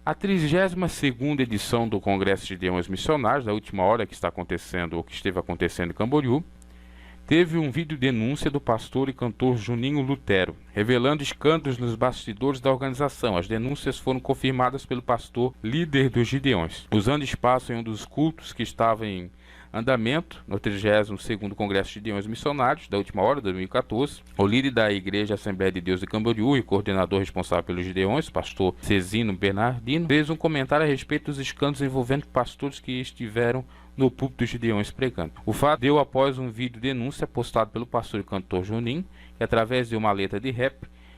A 32ª edição do Congresso de Gideões Missionários, da última hora que está acontecendo, ou que esteve acontecendo em Camboriú, teve um vídeo denúncia do pastor e cantor Juninho Lutero, revelando escândalos nos bastidores da organização. As denúncias foram confirmadas pelo pastor líder dos Gideões. Usando espaço em um dos cultos que estava em andamento, no 32º Congresso de Gideões Missionários, da última hora, 2014, o líder da Igreja Assembleia de Deus de Camboriú e coordenador responsável pelos Gideões, pastor Cezino Bernardino, fez um comentário a respeito dos escândalos envolvendo pastores que estiveram no púlpito dos Gideões pregando. O fato deu após um vídeo denúncia postado pelo pastor e cantor Juninho, que através de uma letra de rap,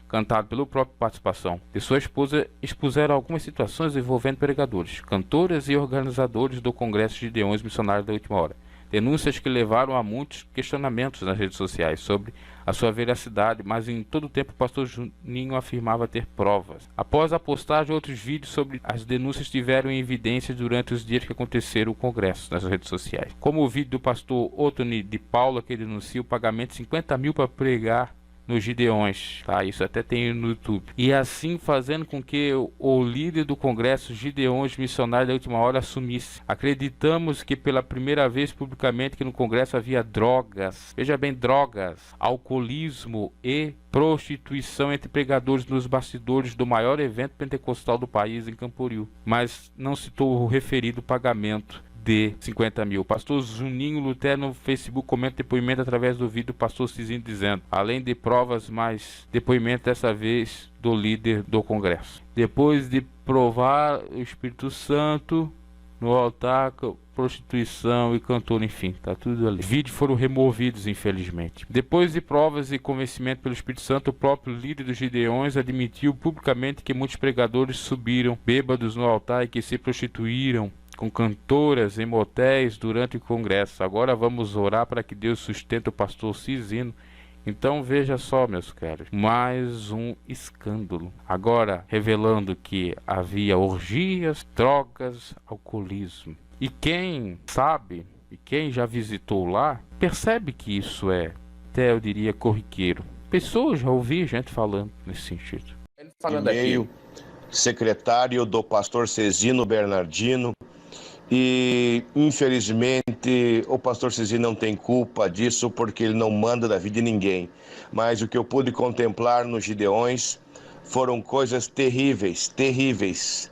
cantado pelo próprio participação de sua esposa, expuseram algumas situações envolvendo pregadores, cantores e organizadores do Congresso de Gideões Missionários da última hora. Denúncias que levaram a muitos questionamentos nas redes sociais sobre a sua veracidade, mas em todo o tempo o pastor Juninho afirmava ter provas. Após a postagem, outros vídeos sobre as denúncias tiveram em evidência durante os dias que aconteceram o congresso nas redes sociais. Como o vídeo do pastor Otoni de Paula, que denuncia o pagamento de 50 mil para pregar nos Gideões, tá? Isso até tem no YouTube. E assim fazendo com que o líder do Congresso Gideões Missionários da última hora assumisse. Acreditamos que pela primeira vez publicamente que no Congresso havia drogas, veja bem, drogas, alcoolismo e prostituição entre pregadores nos bastidores do maior evento pentecostal do país em Camboriú, mas não citou o referido pagamento de 50 mil. Pastor Juninho Lutero no Facebook comenta depoimento através do vídeo do pastor Cizinho dizendo, além de provas, mais depoimento dessa vez do líder do Congresso. Depois de provar o Espírito Santo no altar, prostituição e cantor, enfim, tá tudo ali. Os vídeos foram removidos, infelizmente. Depois de provas e convencimento pelo Espírito Santo, o próprio líder dos Gideões admitiu publicamente que muitos pregadores subiram bêbados no altar e que se prostituíram com cantoras em motéis durante o congresso. Agora vamos orar para que Deus sustente o pastor Cizino. Então veja só, meus caros, mais um escândalo. Agora revelando que havia orgias, drogas, alcoolismo. E quem sabe, e quem já visitou lá, percebe que isso é, até eu diria, corriqueiro. Pessoas já ouvi gente falando nesse sentido. Ele falando aqui, secretário do pastor Cezino Bernardino. E, infelizmente, o pastor Cezino não tem culpa disso porque ele não manda da vida de ninguém. Mas o que eu pude contemplar nos Gideões foram coisas terríveis, terríveis.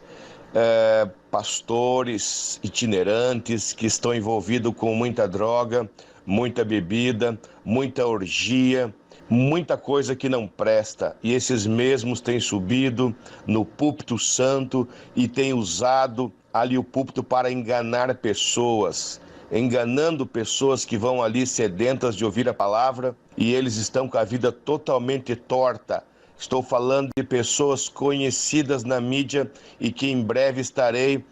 Pastores itinerantes que estão envolvidos com muita droga, muita bebida, muita orgia, muita coisa que não presta. E esses mesmos têm subido no púlpito santo e têm usado ali o púlpito para enganar pessoas, enganando pessoas que vão ali sedentas de ouvir a palavra e eles estão com a vida totalmente torta. Estou falando de pessoas conhecidas na mídia e que em breve estarei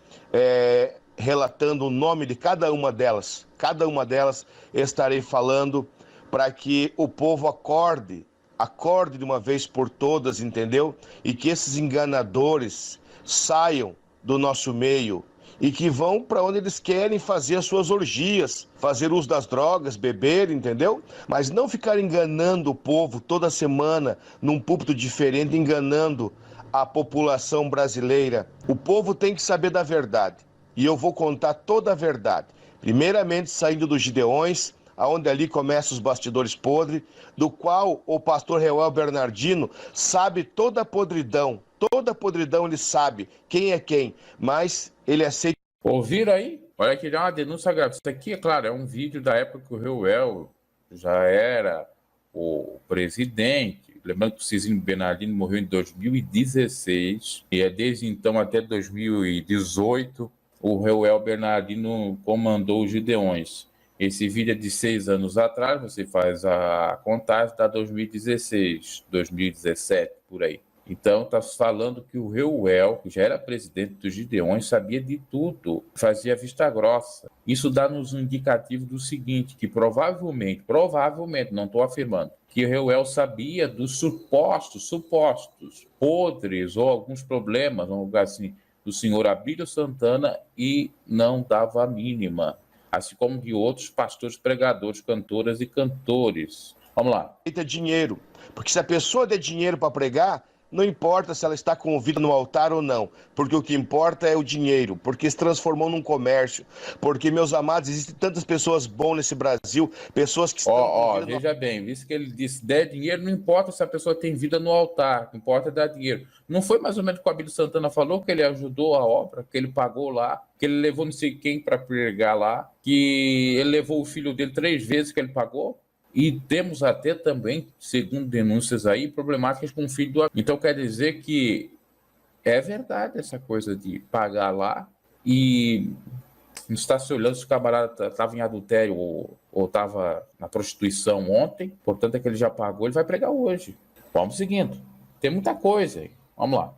relatando o nome de cada uma delas. Cada uma delas estarei falando para que o povo acorde de uma vez por todas, entendeu? E que esses enganadores saiam do nosso meio e que vão para onde eles querem fazer as suas orgias, fazer uso das drogas, beber, entendeu? Mas não ficar enganando o povo toda semana num púlpito diferente, enganando a população brasileira. O povo tem que saber da verdade e eu vou contar toda a verdade. Primeiramente saindo dos Gideões, aonde ali começam os bastidores podres, do qual o pastor Reuel Bernardino sabe toda a podridão ele sabe quem é quem, mas ele aceita. Ouviram aí? Olha que é uma denúncia grave. Isso aqui, é claro, é um vídeo da época que o Reuel já era o presidente. Lembrando que o Cezino Bernardino morreu em 2016 e é desde então até 2018 o Reuel Bernardino comandou os Gideões. Esse vídeo é de 6 anos atrás, você faz a contagem, está 2016, 2017, por aí. Então, está falando que o Reuel, que já era presidente dos Gideões, sabia de tudo, fazia vista grossa. Isso dá-nos um indicativo do seguinte, que provavelmente, não estou afirmando, que o Reuel sabia dos supostos podres ou alguns problemas, vamos lugar assim, do senhor Abílio Santana e não dava a mínima, assim como de outros pastores, pregadores, cantoras e cantores. Vamos lá. Dinheiro, porque se a pessoa der dinheiro para pregar, não importa se ela está com vida no altar ou não, porque o que importa é o dinheiro, porque se transformou num comércio, porque, meus amados, existem tantas pessoas boas nesse Brasil, pessoas que estão com vida Veja bem, isso que ele disse, der dinheiro, não importa se a pessoa tem vida no altar, o que importa é dar dinheiro. Não foi mais ou menos o que o Abílio Santana falou, que ele ajudou a obra, que ele pagou lá, que ele levou não sei quem para pregar lá, que ele levou o filho dele 3 vezes que ele pagou? E temos até também, segundo denúncias aí, problemáticas com o filho do... Então quer dizer que é verdade essa coisa de pagar lá e não está se olhando se o camarada estava em adultério ou estava na prostituição ontem, portanto é que ele já pagou, ele vai pregar hoje. Vamos seguindo. Tem muita coisa aí. Vamos lá.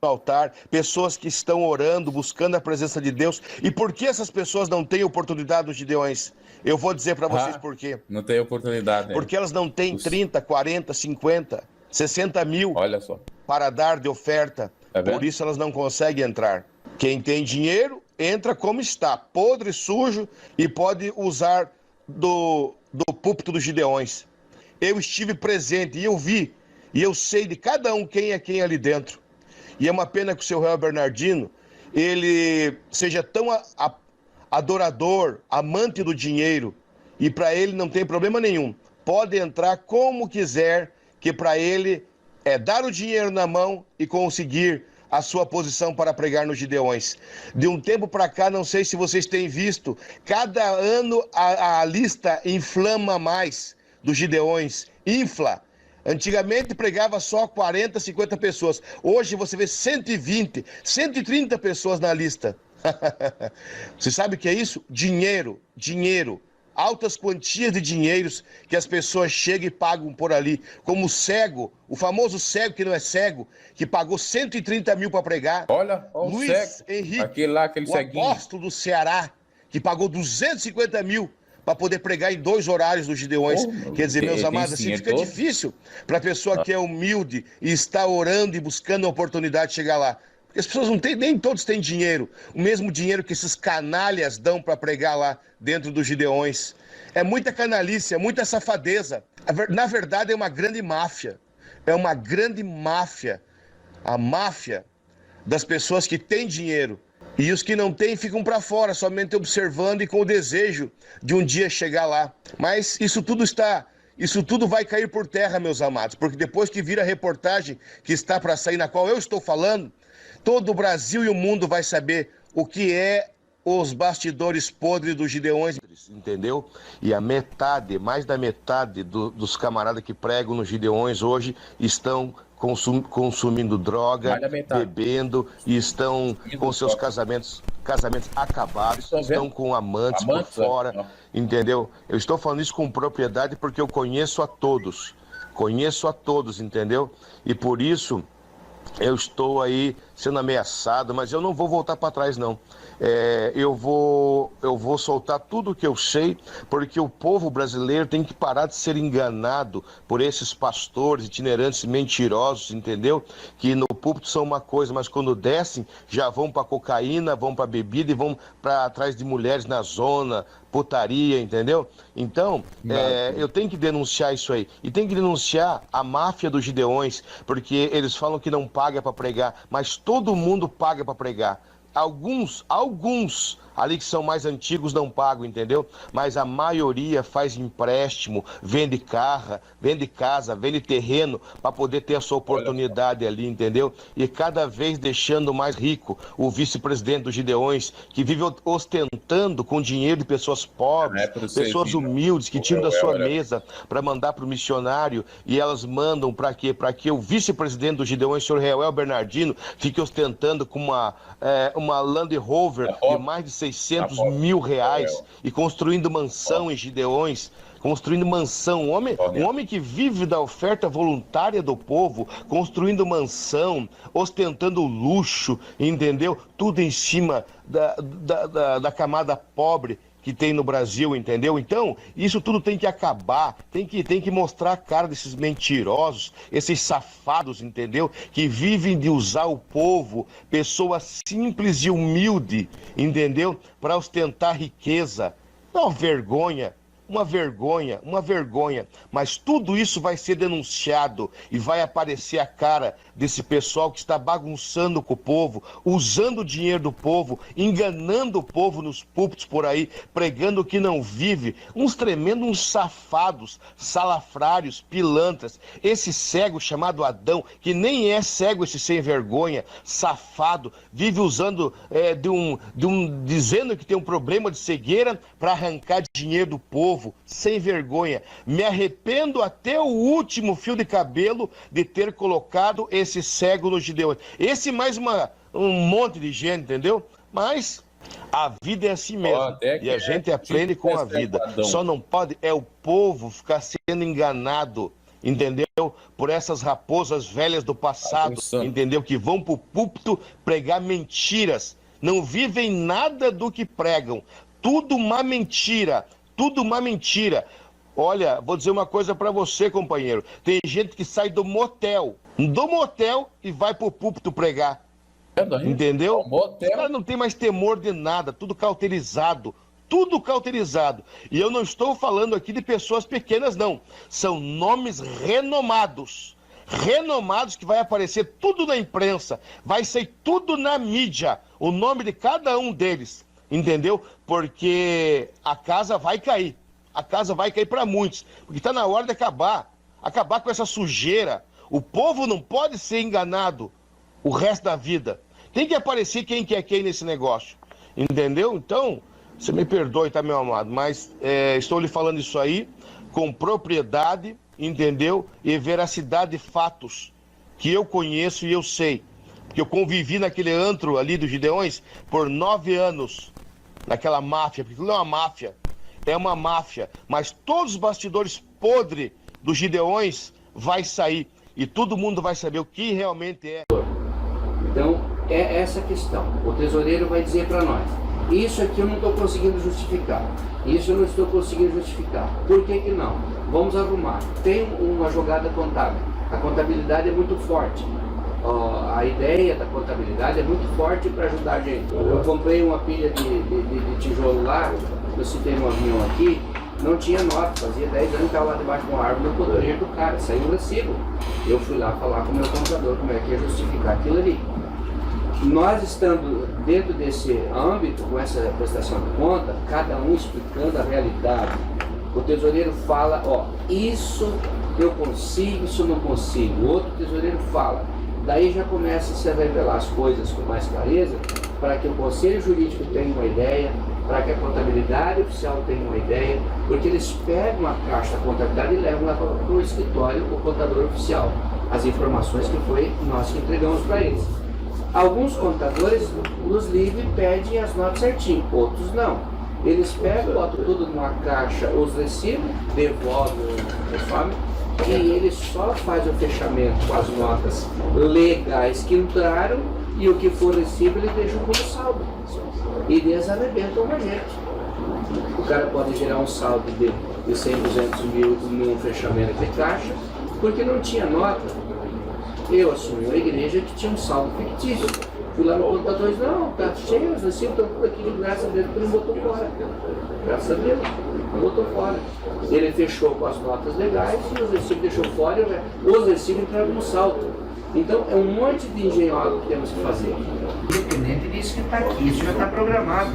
altar, pessoas que estão orando, buscando a presença de Deus. E por que essas pessoas não têm oportunidade nos Gideões? Eu vou dizer para vocês por quê. Não tem oportunidade. Né? Porque elas não têm 30, 40, 50, 60 mil Olha só. para dar de oferta. Por isso elas não conseguem entrar. Quem tem dinheiro, entra como está, podre, sujo, e pode usar do púlpito dos Gideões. Eu estive presente e eu vi, e eu sei de cada um quem é quem ali dentro. E é uma pena que o seu Réu Bernardino, ele seja tão adorador, amante do dinheiro, e para ele não tem problema nenhum. Pode entrar como quiser, que para ele é dar o dinheiro na mão e conseguir a sua posição para pregar nos Gideões. De um tempo para cá, não sei se vocês têm visto, cada ano a lista inflama mais dos Gideões, infla. Antigamente pregava só 40, 50 pessoas. Hoje você vê 120, 130 pessoas na lista. Você sabe o que é isso? Dinheiro, dinheiro. Altas quantias de dinheiros que as pessoas chegam e pagam por ali. Como o cego, o famoso cego que não é cego, que pagou 130 mil para pregar. Olha, Luiz cego. Henrique, Aquele o ceguinho. apóstolo do Ceará, que pagou 250 mil para poder pregar em 2 horários dos Gideões. Quer dizer, meus amados, assim fica difícil para a pessoa que é humilde e está orando e buscando a oportunidade de chegar lá. Porque as pessoas não têm, nem todos têm dinheiro. O mesmo dinheiro que esses canalhas dão para pregar lá dentro dos Gideões. É muita canalice, é muita safadeza. Na verdade, é uma grande máfia. É uma grande máfia. A máfia das pessoas que têm dinheiro. E os que não têm ficam para fora, somente observando e com o desejo de um dia chegar lá. Mas isso tudo vai cair por terra, meus amados, porque depois que vira a reportagem que está para sair, na qual eu estou falando, todo o Brasil e o mundo vai saber o que é os bastidores podres dos Gideões. Entendeu? E a metade, mais da metade dos camaradas que pregam nos Gideões hoje estão consumindo droga, bebendo e estão com seus casamentos acabados, estão com amantes por fora, entendeu? Eu estou falando isso com propriedade porque eu conheço a todos, entendeu? E por isso eu estou aí sendo ameaçado, mas eu não vou voltar para trás, não. Eu vou soltar tudo o que eu sei, porque o povo brasileiro tem que parar de ser enganado por esses pastores itinerantes mentirosos, entendeu? Que no púlpito são uma coisa, mas quando descem, já vão para cocaína, vão para bebida e vão para atrás de mulheres na zona, putaria, entendeu? Então, eu tenho que denunciar isso aí. E tenho que denunciar a máfia dos Gideões, porque eles falam que não paga para pregar, mas todo mundo paga para pregar. Alguns ali que são mais antigos não pagam, entendeu? Mas a maioria faz empréstimo, vende carro, vende casa, vende terreno para poder ter a sua oportunidade ali, entendeu? E cada vez deixando mais rico o vice-presidente dos Gideões, que vive ostentando com dinheiro de pessoas pobres, pessoas humildes, que tiram da sua mesa para mandar para o missionário, e elas mandam para quê? Para que o vice-presidente dos Gideões, o senhor Réu Bernardino, fique ostentando com uma Land Rover de mais de 600 mil reais e construindo mansão em Gideões, construindo mansão. Um homem que vive da oferta voluntária do povo, construindo mansão, ostentando luxo, entendeu? Tudo em cima da camada pobre que tem no Brasil, entendeu? Então, isso tudo tem que acabar, tem que mostrar a cara desses mentirosos, esses safados, entendeu? Que vivem de usar o povo, pessoa simples e humilde, entendeu? Para ostentar riqueza. É uma vergonha, uma vergonha, uma vergonha. Mas tudo isso vai ser denunciado e vai aparecer a cara desse pessoal que está bagunçando com o povo, usando o dinheiro do povo, enganando o povo nos púlpitos por aí, pregando que não vive. Uns tremendos, uns safados, salafrários, pilantras. Esse cego chamado Adão, que nem é cego esse sem vergonha, safado, vive usando dizendo que tem um problema de cegueira para arrancar dinheiro do povo, sem vergonha. Me arrependo até o último fio de cabelo de ter colocado esse cego no Gideões. Esse mais um monte de gente, entendeu? Mas a vida é assim mesmo, e a gente aprende com a vida. Só não pode o povo ficar sendo enganado, entendeu? Por essas raposas velhas do passado, entendeu? Que vão pro púlpito pregar mentiras. Não vivem nada do que pregam. Tudo uma mentira. Tudo uma mentira. Olha, vou dizer uma coisa para você, companheiro. Tem gente que sai do motel e vai pro púlpito pregar. Entendeu? Os caras não tem mais temor de nada. Tudo cauterizado. Tudo cauterizado. E eu não estou falando aqui de pessoas pequenas, não. São nomes renomados. Renomados que vai aparecer tudo na imprensa. Vai sair tudo na mídia. O nome de cada um deles. Entendeu? Porque a casa vai cair. A casa vai cair para muitos. Porque está na hora de acabar. Acabar com essa sujeira. O povo não pode ser enganado o resto da vida. Tem que aparecer quem quer quem nesse negócio. Entendeu? Então, você me perdoe, tá, meu amado? Mas estou lhe falando isso aí com propriedade, entendeu? E veracidade de fatos que eu conheço e eu sei. Porque eu convivi naquele antro ali dos Gideões por 9 anos. Naquela máfia, porque não é uma máfia. É uma máfia. Mas todos os bastidores podres dos Gideões vai sair. E todo mundo vai saber o que realmente é. Então, é essa questão. O tesoureiro vai dizer para nós: isso aqui eu não estou conseguindo justificar. Isso eu não estou conseguindo justificar. Por que que não? Vamos arrumar. Tem uma jogada contábil. A contabilidade é muito forte. A ideia da contabilidade é muito forte para ajudar a gente. Eu comprei uma pilha de tijolo lá, eu citei no avião aqui, não tinha nota, fazia 10 anos que estava lá debaixo de uma árvore no poderio do cara, saiu um recibo. Eu fui lá falar com o meu contador como é que ia justificar aquilo ali. Nós estando dentro desse âmbito, com essa prestação de conta, cada um explicando a realidade, o tesoureiro fala, isso eu consigo, isso eu não consigo. O outro tesoureiro fala. Daí já começa a se revelar as coisas com mais clareza, para que o conselho jurídico tenha uma ideia, para que a contabilidade oficial tenha uma ideia, porque eles pegam a caixa da contabilidade e levam lá para o escritório, o contador oficial, as informações que foi nós que entregamos para eles. Alguns contadores nos livres pedem as notas certinho, outros não. Eles pegam, botam tudo numa caixa, os recibos, devolvem o pessoal, e eles só fazem o fechamento com as notas legais que entraram, e o que for recibo eles deixam como saldo. E eles arrebentam a gente. O cara pode gerar um saldo de 100, 200 mil num fechamento de caixa, porque não tinha nota. Eu assumi uma igreja que tinha um saldo fictício. Fui lá no contador e disse: não, tá cheio, os recibos estão tudo aqui, graças a Deus, porque não botou fora. Graças a Deus, não botou fora. Ele fechou com as notas legais e os recibos deixou fora, os recibos entraram no saldo. Então é um monte de engenhoca que temos que fazer. Independente disso que está aqui, isso já está programado.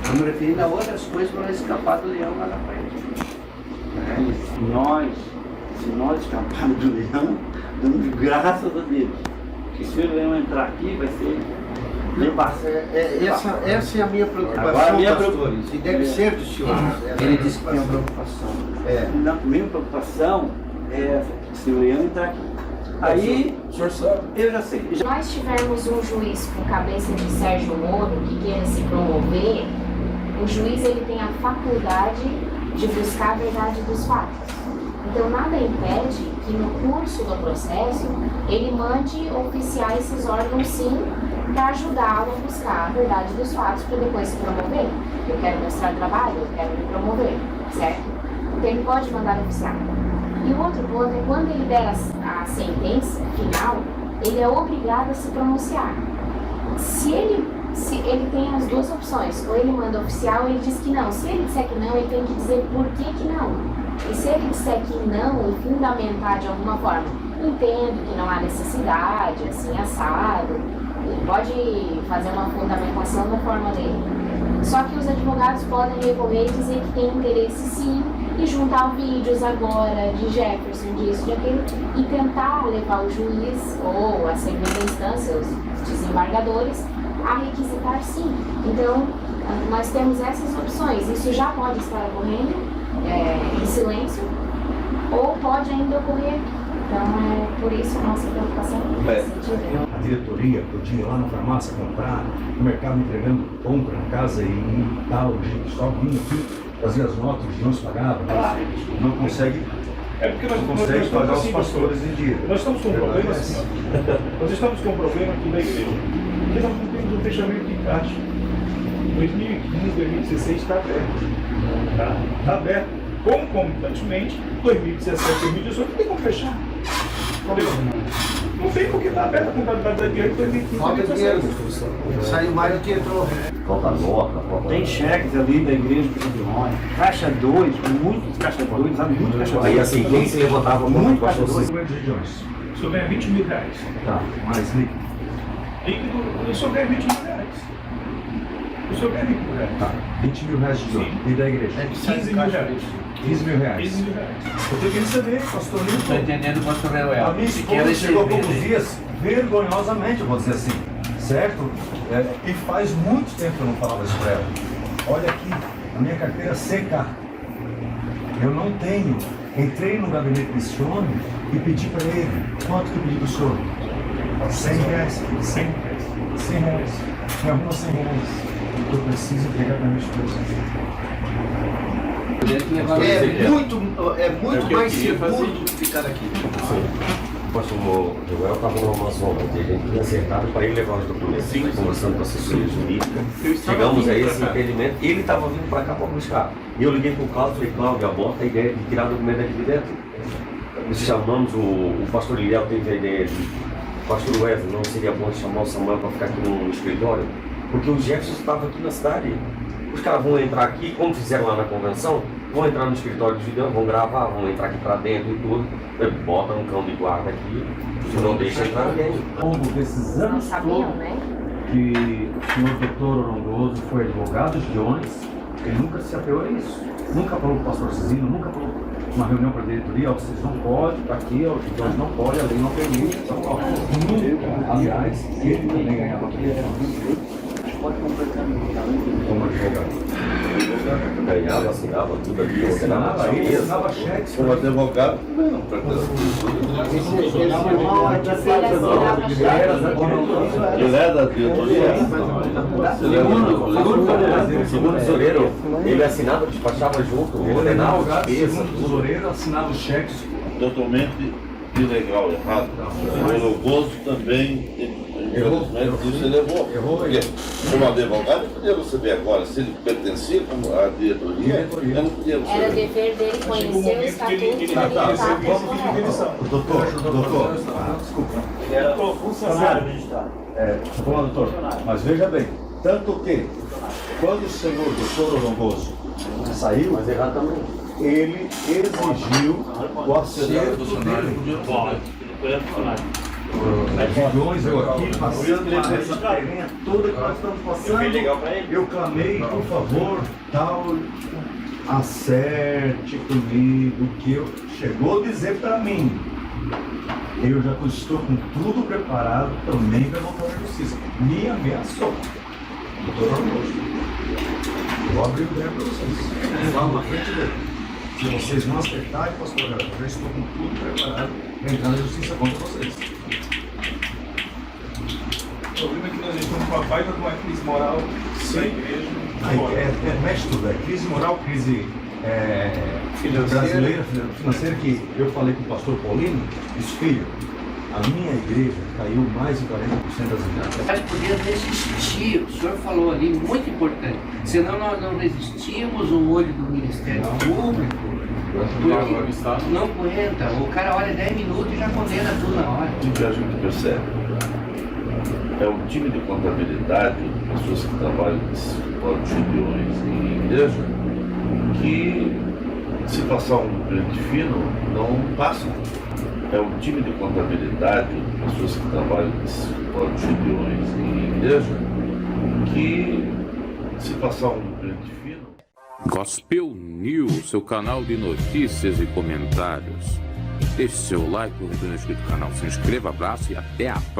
Estamos referindo a outras coisas para não escapar do leão lá na frente. Se nós escaparmos do leão, damos graças a Deus. Que se o leão entrar aqui, vai ser essa é a minha preocupação, agora, pastores, e deve ser dos senhores. Ele disse que tem uma preocupação. A minha preocupação é se o leão entrar aqui. Aí, o senhor sabe? Eu já sei. Se nós tivermos um juiz com cabeça de Sérgio Moro que queira se promover, o juiz ele tem a faculdade de buscar a verdade dos fatos. Então nada impede que no curso do processo ele mande oficiar esses órgãos sim para ajudá-lo a buscar a verdade dos fatos para depois se promover. Eu quero mostrar trabalho, eu quero me promover, certo? Então ele pode mandar oficiar. E o outro ponto é quando ele der a sentença final, ele é obrigado a se pronunciar. Se ele ele tem as duas opções. Ou ele manda oficial, ou ele diz que não. Se ele disser que não, ele tem que dizer por que não. E se ele disser que não, e fundamentar de alguma forma, entendo que não há necessidade, assim, assado, ele pode fazer uma fundamentação da forma dele. Só que os advogados podem recorrer e dizer que tem interesse sim, e juntar vídeos agora de Jefferson, disso, de aquilo, e tentar levar o juiz ou a segunda instância, os desembargadores, a requisitar sim. Então, nós temos essas opções. Isso já pode estar ocorrendo em silêncio, ou pode ainda ocorrer. Então, é por isso a nossa preocupação nesse sentido. A diretoria podia ir lá na farmácia comprar, o mercado entregando compra na casa e tal, gente só vinha aqui, fazia as notas, não se pagava, não consegue. É porque nós consegue pagar os assim, pastores em dia. Nós estamos com um problema assim. Nós estamos com um problema aqui na igreja. Nós temos um fechamento de caixa. 2015, 2016 está aberto. Está aberto. Concomitantemente, 2017, 2018 não tem como fechar. Entendeu? Não tem porque está aberta a contabilidade da dinheiro em 2015. Falta dinheiro. Saiu mais do que entrou. Falta nota, falta... Tem cheques ali da igreja de Babilônia, caixa 2, muitos caixa 2, sabe? Muito caixa 2. Aí assim, quem se levantava muito caixa 2. O senhor ganha 20 mil reais. Tá, mais líquido. Líquido, o senhor ganha 20 mil reais. O senhor ganha 20 mil reais. Tá, 20 mil reais de dono. E da igreja? 15 mil reais. 15 mil reais. 15 mil reais. Eu tenho que receber, pastor Nilton. Estou entendendo, pastor Leoel. A minha esposa chegou há poucos dias, vergonhosamente, eu vou dizer assim, certo? E faz muito tempo que eu não falava isso para ela. Olha aqui, a minha carteira seca. Eu não tenho. Entrei no gabinete desse homem e pedi para ele, quanto que eu pedi para o senhor? 100 reais. 100 reais. 100 reais. Me arruma 100 reais. Eu preciso entregar para minha esposa. É muito mais seguro ficar aqui. O pastor Joel estava numa zona onde a gente tinha acertado para ele levar os documentos, conversando com a assessoria jurídica. Chegamos a esse entendimento e ele estava vindo para cá para buscar. E eu liguei para o Cláudio e falei, Cláudio, abota a ideia de tirar o documento daqui de dentro. Nós chamamos, o pastor Liliel teve a ideia de, pastor Wesley, não seria bom chamar o Samuel para ficar aqui no escritório? Porque o Jefferson estava aqui na cidade. Os caras vão entrar aqui, como fizeram lá na convenção, vão entrar no escritório de vídeo, vão gravar, vão entrar aqui para dentro e tudo. Bota um cão de guarda aqui e não deixa entrar ninguém. Ao longo desses Não anos sabiam, todos né? que o senhor doutor Orongoso foi advogado de Jones, ele nunca se apeou a isso. Nunca falou para o pastor Cizino, nunca falou uma reunião para a diretoria, ó, vocês não podem, está aqui, ó, o Jones não pode, a lei não permite. Então, ó, nunca, aliás, ele também ganhava Pode completar como advogado. Ganhava, assinava tudo aqui, ordenava Ele mesa. assinava cheques. Como advogado, não, para Ele é da diretoria. Segundo o tesoureiro, ele assinava, despachava junto, ordenava despesa, Segundo o tesoureiro, assinava os cheques. Totalmente ilegal, errado. O Orongoso também, infelizmente, isso ele errou. Porque, como advogado, ele podia receber agora. Se ele pertencia à diretoria, ele não podia receber. Era dever dele conhecer o estatuto e orientar. Doutor, desculpa. Ele era funcionário do Estado. Vamos lá, doutor. Mas veja bem, tanto que, quando o senhor doutor Orongoso saiu, mas errado também. ele exigiu o acerto dele. Milhões eu aqui passando essa telinha toda que nós estamos passando. Eu clamei, por favor, tal, acerte comigo, que eu chegou a dizer para mim. Eu já estou com tudo preparado também para voltar à justiça. Me ameaçou. Doutor Orongoso. Eu vou abrir o break para vocês. Falo na frente dele. Se vocês não acertarem, pastor, eu já estou com tudo preparado para entrar na justiça contra vocês. O problema é que nós estamos com a baita de uma crise moral sem igreja. Mexe tudo, crise moral, crise brasileira, financeira, que eu falei com o pastor Paulino, disse, filho, a minha igreja caiu mais de 40% das entradas. Nós podíamos resistir, o senhor falou ali, muito importante, senão nós não resistíamos o olho do Ministério Público, porque não aguenta, o cara olha 10 minutos e já condena tudo na hora. O que a gente percebe é um time de contabilidade pessoas que trabalham nesses porte-aviões em igreja, que se passar um pente fino, não passa. É um time de contabilidade, pessoas que trabalham nesses porte-aviões em igreja, que se passar um pente fino... Gospel News, seu canal de notícias e comentários. Deixe seu like, curta no inscrito no canal, se inscreva, abraço e até a próxima.